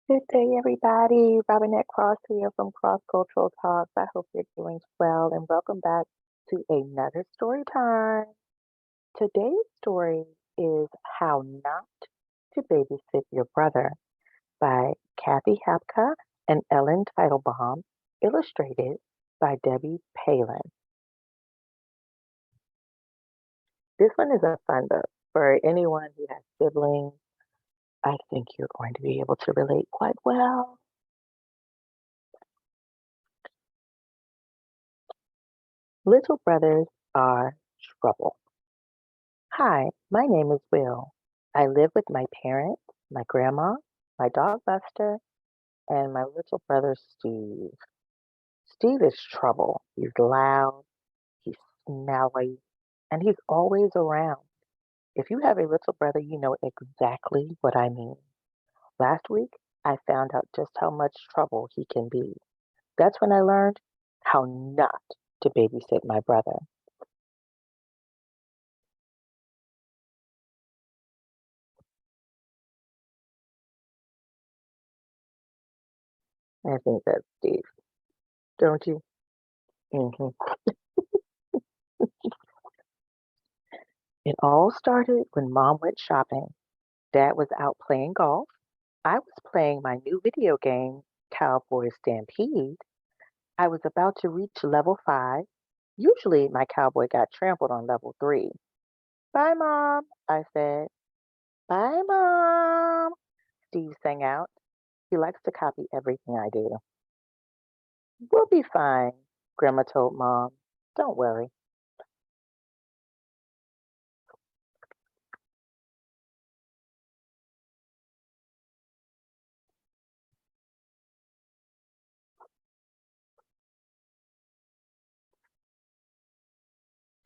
Good day, everybody. Robinette Cross here from Cross Cultural Talks. I hope you're doing well and welcome back to another story time. Today's story is How Not to Babysit Your Brother by Kathy Hapka and Ellen Teitelbaum, illustrated by Debbie Palin. This one is a fun book for anyone who has siblings. I think you're going to be able to relate quite well. Little brothers are trouble. Hi, my name is Will. I live with my parents, my grandma, my dog Buster, and my little brother Steve. Steve is trouble. He's loud, he's smelly, and he's always around. If you have a little brother, you know exactly what I mean. Last week, I found out just how much trouble he can be. That's when I learned how not to babysit my brother. I think that's Steve, don't you? hmm It all started when mom went shopping. Dad was out playing golf. I was playing my new video game, Cowboy Stampede. I was about to reach level 5. Usually, my cowboy got trampled on level 3. Bye, Mom, I said. Bye, Mom, Steve sang out. He likes to copy everything I do. We'll be fine, Grandma told Mom. Don't worry.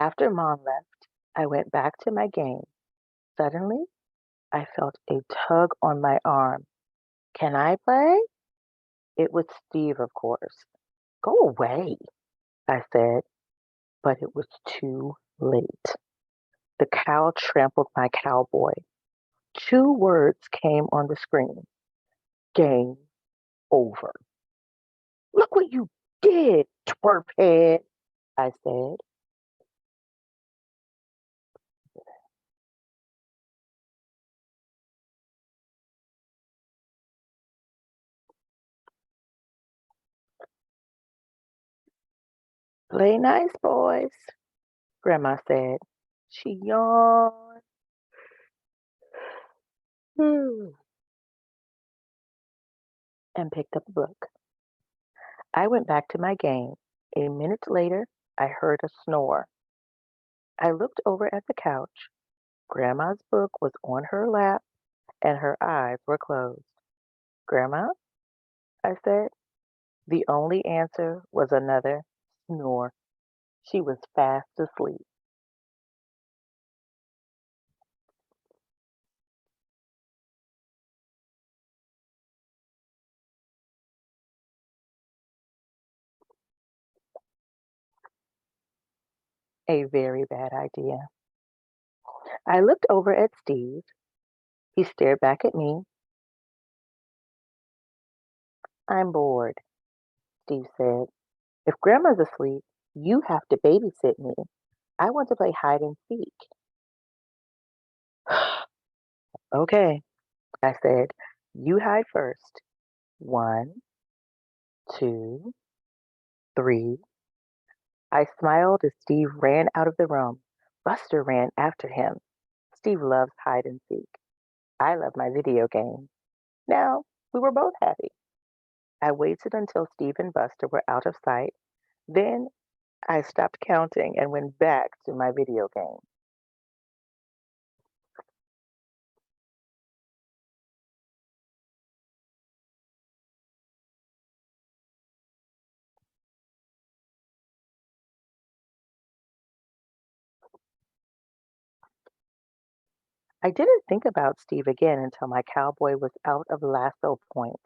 After Mom left, I went back to my game. Suddenly, I felt a tug on my arm. Can I play? It was Steve, of course. Go away, I said, but it was too late. The cow trampled my cowboy. Two words came on the screen: game over. Look what you did, twerphead, I said. Play nice, boys, Grandma said. She yawned and picked up a book. I went back to my game. A minute later, I heard a snore. I looked over at the couch. Grandma's book was on her lap and her eyes were closed. Grandma, I said. The only answer was another snore. She was fast asleep. A very bad idea. I looked over at Steve. He stared back at me. I'm bored, Steve said. If Grandma's asleep, you have to babysit me. I want to play hide and seek. Okay, I said. You hide first. One, two, three. I smiled as Steve ran out of the room. Buster ran after him. Steve loves hide and seek. I love my video game. Now, we were both happy. I waited until Steve and Buster were out of sight. Then I stopped counting and went back to my video game. I didn't think about Steve again until my cowboy was out of lasso points.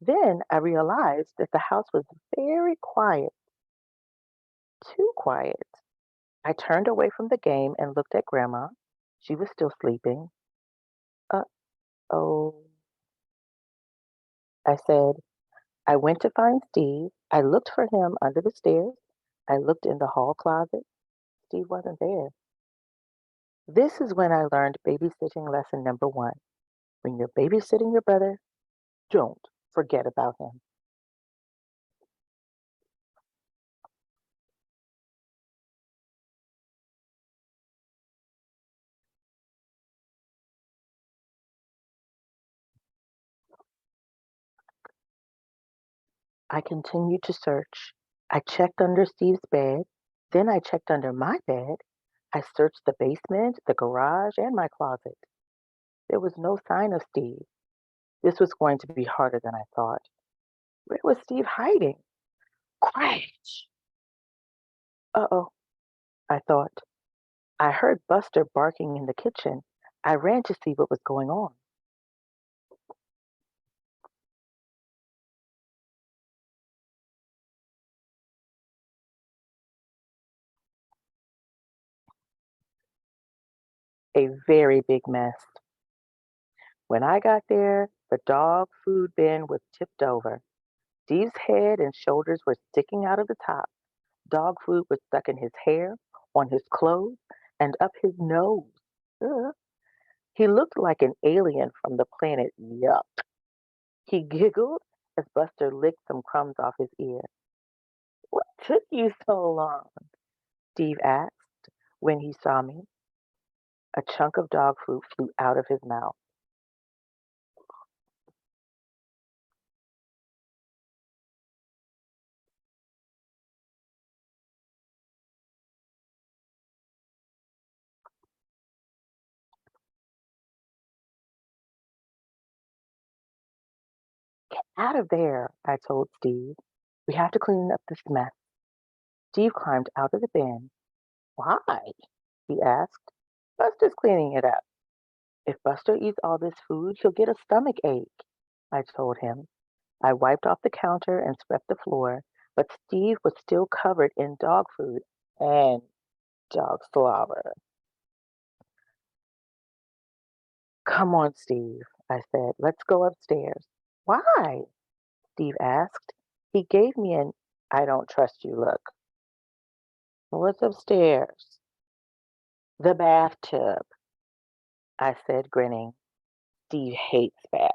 Then I realized that the house was very quiet, too quiet. I turned away from the game and looked at Grandma. She was still sleeping. Uh oh. I said. I went to find Steve. I looked for him under the stairs. I looked in the hall closet. Steve wasn't there. This is when I learned babysitting lesson number one. When you're babysitting your brother, don't forget about him. I continued to search. I checked under Steve's bed. Then I checked under my bed. I searched the basement, the garage, and my closet. There was no sign of Steve. This was going to be harder than I thought. Where was Steve hiding? Crash! Uh-oh, I thought. I heard Buster barking in the kitchen. I ran to see what was going on. A very big mess. When I got there, the dog food bin was tipped over. Steve's head and shoulders were sticking out of the top. Dog food was stuck in his hair, on his clothes, and up his nose. Ugh. He looked like an alien from the planet Yuck. He giggled as Buster licked some crumbs off his ear. What took you so long? Steve asked when he saw me. A chunk of dog food flew out of his mouth. Out of there, I told Steve. We have to clean up this mess. Steve climbed out of the bin. Why? He asked. Buster's cleaning it up. If Buster eats all this food, he'll get a stomach ache, I told him. I wiped off the counter and swept the floor, but Steve was still covered in dog food and dog slobber. Come on, Steve, I said. Let's go upstairs. Why? Steve asked. He gave me an I don't trust you look. What's upstairs? The bathtub, I said, grinning. Steve hates baths.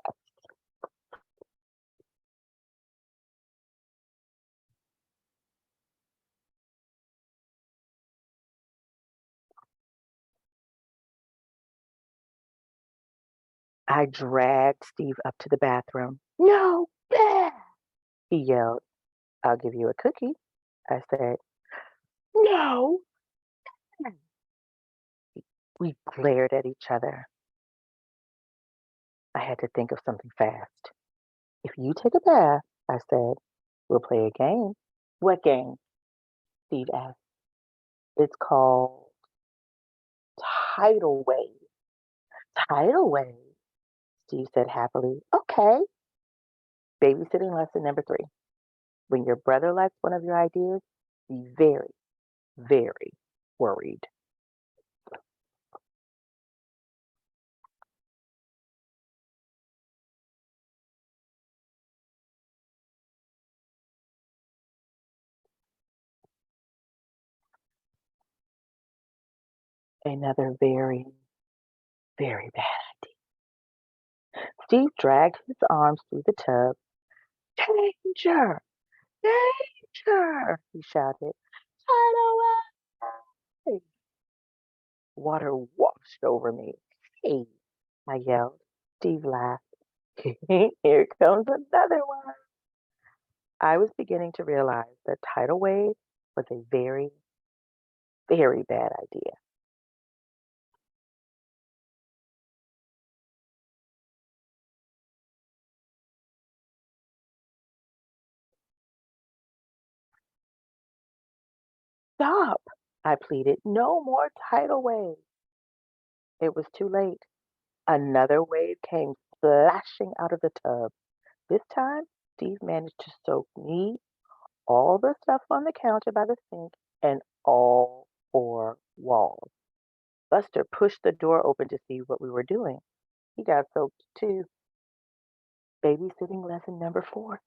I dragged Steve up to the bathroom. No, bath! He yelled. I'll give you a cookie, I said. No! We glared at each other. I had to think of something fast. If you take a bath, I said, we'll play a game. What game? Steve asked. It's called Tidal Wave. Tidal Wave, Steve said happily. Okay. Babysitting lesson number three. When your brother likes one of your ideas, be very, very worried. Another very, very bad. Steve dragged his arms through the tub. Danger! Danger! He shouted. Tidal wave! Water washed over me. Hey! I yelled. Steve laughed. Here comes another one. I was beginning to realize that tidal wave was a very, very bad idea. Stop! I pleaded. No more tidal wave. It was too late. Another wave came splashing out of the tub. This time, Steve managed to soak me, all the stuff on the counter by the sink, and all four walls. Buster pushed the door open to see what we were doing. He got soaked too. Babysitting lesson number 4.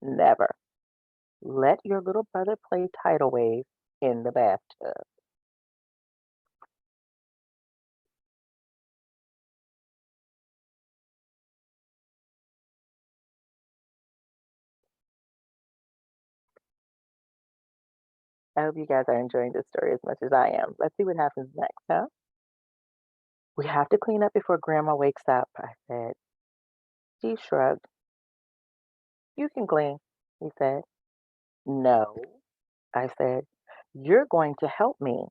Never let your little brother play tidal wave in the bathtub. I hope you guys are enjoying this story as much as I am. Let's see what happens next, huh? We have to clean up before Grandma wakes up, I said. Steve shrugged. You can clean, he said. No, I said. You're going to help me.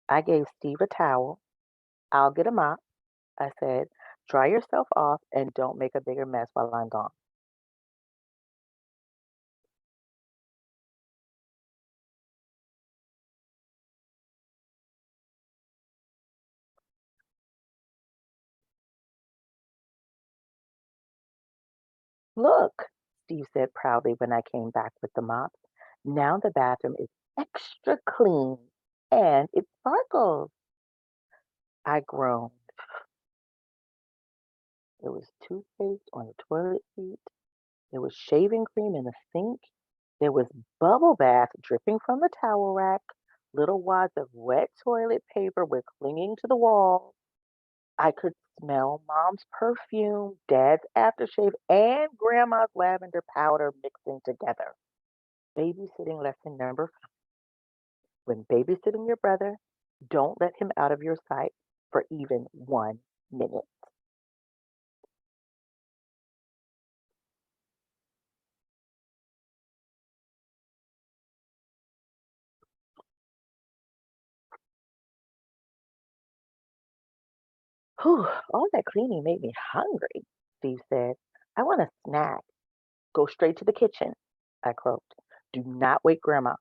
I gave Steve a towel. I'll get a mop, I said. Dry yourself off and don't make a bigger mess while I'm gone. Look, Steve said proudly when I came back with the mop. Now the bathroom is extra clean and it sparkles. I groaned. There was toothpaste on the toilet seat. There was shaving cream in the sink. There was bubble bath dripping from the towel rack. Little wads of wet toilet paper were clinging to the wall. I could smell mom's perfume, dad's aftershave, and grandma's lavender powder mixing together. Babysitting lesson number 5. When babysitting your brother, don't let him out of your sight for even 1 minute. Whew, all that cleaning made me hungry, Steve said. I want a snack. Go straight to the kitchen, I croaked. Do not wake Grandma.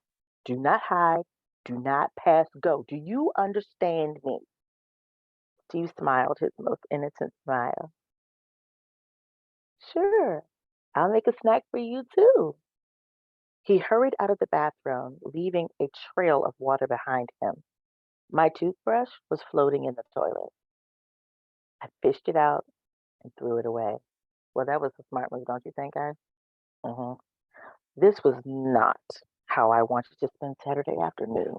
Do not hide. Do not pass go. Do you understand me? Steve smiled his most innocent smile. Sure, I'll make a snack for you too. He hurried out of the bathroom, leaving a trail of water behind him. My toothbrush was floating in the toilet. I fished it out and threw it away. Well, that was a smart move, don't you think, guys? hmm This was not how I wanted to spend Saturday afternoon.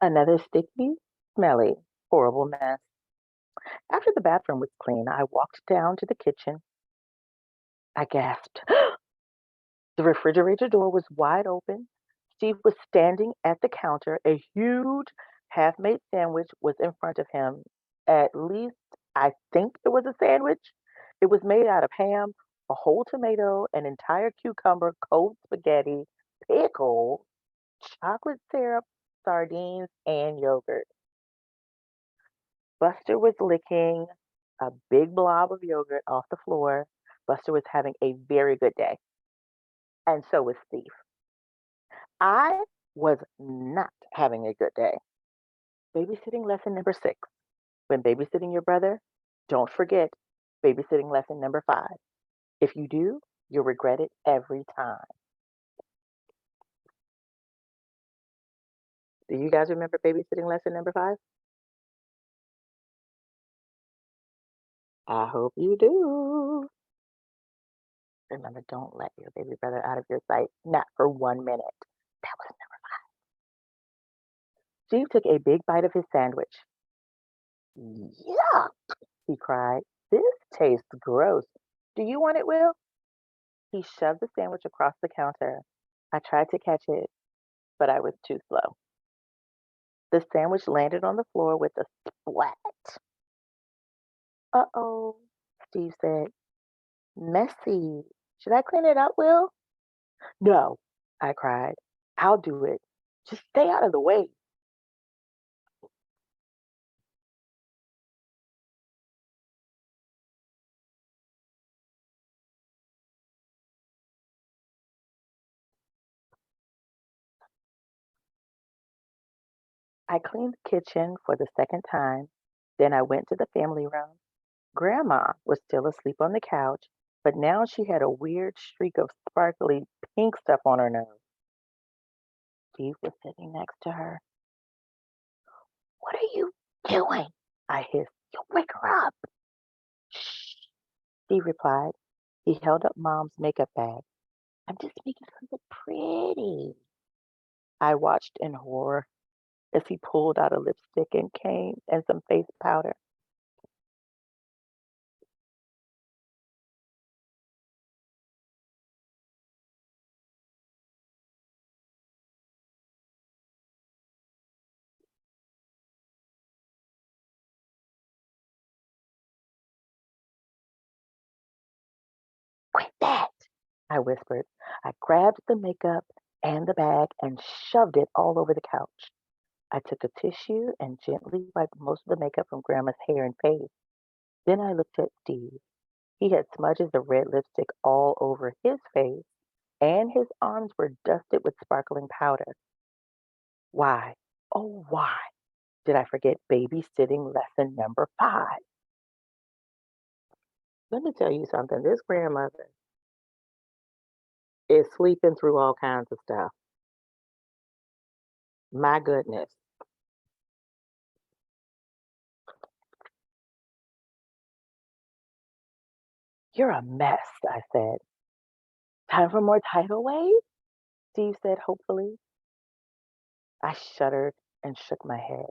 Another sticky, smelly, horrible mess. After the bathroom was clean, I walked down to the kitchen. I gasped. The refrigerator door was wide open. Steve was standing at the counter. A huge half made sandwich was in front of him. At least I think it was a sandwich. It was made out of ham, a whole tomato, an entire cucumber, cold spaghetti, pickle, chocolate syrup, sardines, and yogurt. Buster was licking a big blob of yogurt off the floor. Buster was having a very good day, and so was Steve. I was not having a good day. Babysitting lesson number 6. When babysitting your brother, don't forget babysitting lesson number 5. If you do, you'll regret it every time. Do you guys remember babysitting lesson number 5? I hope you do. Remember, don't let your baby brother out of your sight, not for 1 minute. That was Steve took a big bite of his sandwich. Yuck, he cried. This tastes gross. Do you want it, Will? He shoved the sandwich across the counter. I tried to catch it, but I was too slow. The sandwich landed on the floor with a splat. Uh-oh, Steve said. Messy. Should I clean it up, Will? No, I cried. I'll do it. Just stay out of the way. I cleaned the kitchen for the second time. Then I went to the family room. Grandma was still asleep on the couch, but now she had a weird streak of sparkly pink stuff on her nose. Steve was sitting next to her. "What are you doing?" I hissed. "You'll wake her up." "Shh," Steve replied. He held up Mom's makeup bag. "I'm just making her look pretty." I watched in horror as he pulled out a lipstick and cane and some face powder. "Quit that," I whispered. I grabbed the makeup and the bag and shoved it all over the couch. I took a tissue and gently wiped most of the makeup from Grandma's hair and face. Then I looked at Steve. He had smudges of red lipstick all over his face, and his arms were dusted with sparkling powder. Why, oh, why did I forget babysitting lesson number 5? Let me tell you something. This grandmother is sleeping through all kinds of stuff. My goodness. "You're a mess," I said. "Time for more tidal waves?" Steve said hopefully. I shuddered and shook my head.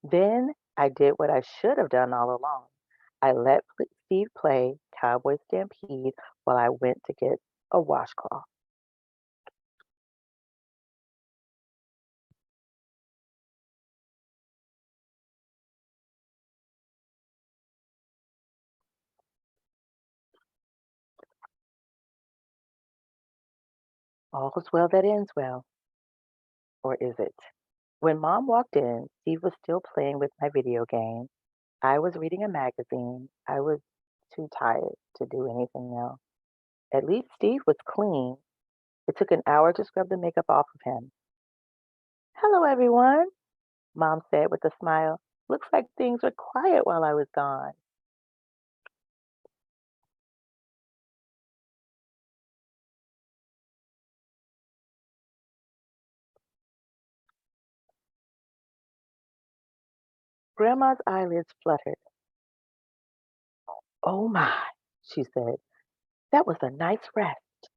Then I did what I should have done all along. I let Steve play Cowboy Stampede while I went to get a washcloth. All's well that ends well, or is it? When Mom walked in, Steve was still playing with my video game. I was reading a magazine. I was too tired to do anything else. At least Steve was clean. It took an hour to scrub the makeup off of him. "Hello, everyone," Mom said with a smile. "Looks like things were quiet while I was gone." Grandma's eyelids fluttered. "Oh my," she said. "That was a nice rest."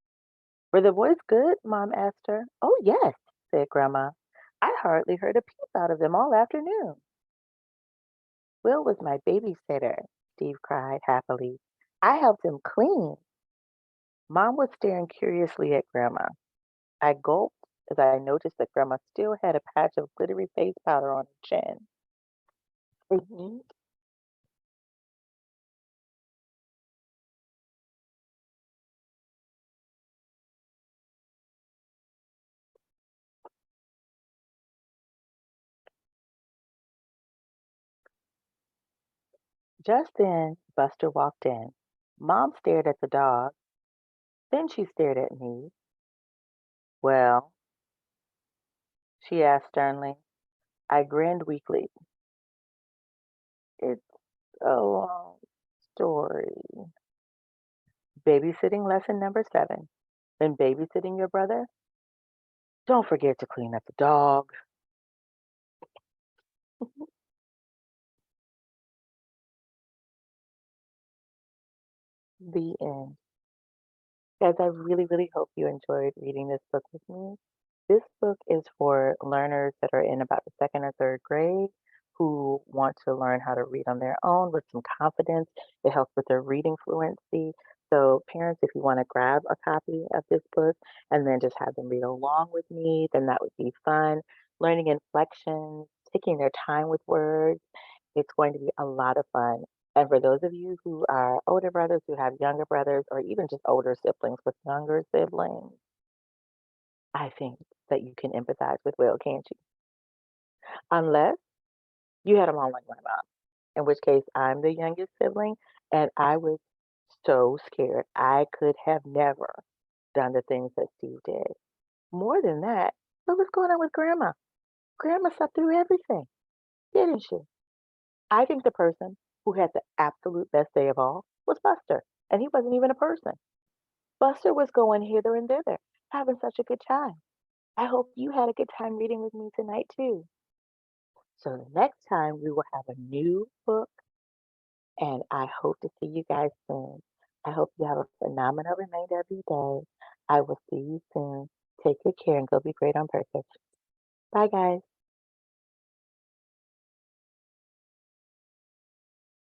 "Were the boys good?" Mom asked her. "Oh, yes," said Grandma. "I hardly heard a peep out of them all afternoon." "Will was my babysitter," Steve cried happily. "I helped him clean." Mom was staring curiously at Grandma. I gulped as I noticed that Grandma still had a patch of glittery face powder on her chin. Mhm. Just then, Buster walked in. Mom stared at the dog. Then she stared at me. "Well?" she asked sternly. I grinned weakly. "It's a long story." Babysitting lesson number 7. When babysitting your brother, don't forget to clean up the dog. The end. Guys, I really, really hope you enjoyed reading this book with me. This book is for learners that are in about the second or third grade who want to learn how to read on their own with some confidence. It helps with their reading fluency. So, parents, if you want to grab a copy of this book and then just have them read along with me, then that would be fun. Learning inflections, taking their time with words, it's going to be a lot of fun. And for those of you who are older brothers, who have younger brothers, or even just older siblings with younger siblings, I think that you can empathize with Will, can't you? Unless you had a mom like my mom, in which case I'm the youngest sibling, and I was so scared. I could have never done the things that Steve did. More than that, what was going on with Grandma? Grandma slept through everything, didn't she? I think the person who had the absolute best day of all was Buster. and he wasn't even a person. Buster was going hither and thither, having such a good time. I hope you had a good time reading with me tonight, too. So the next time we will have a new book, and I hope to see you guys soon. I hope you have a phenomenal remainder of your day. I will see you soon. Take good care and go be great on purpose. Bye, guys.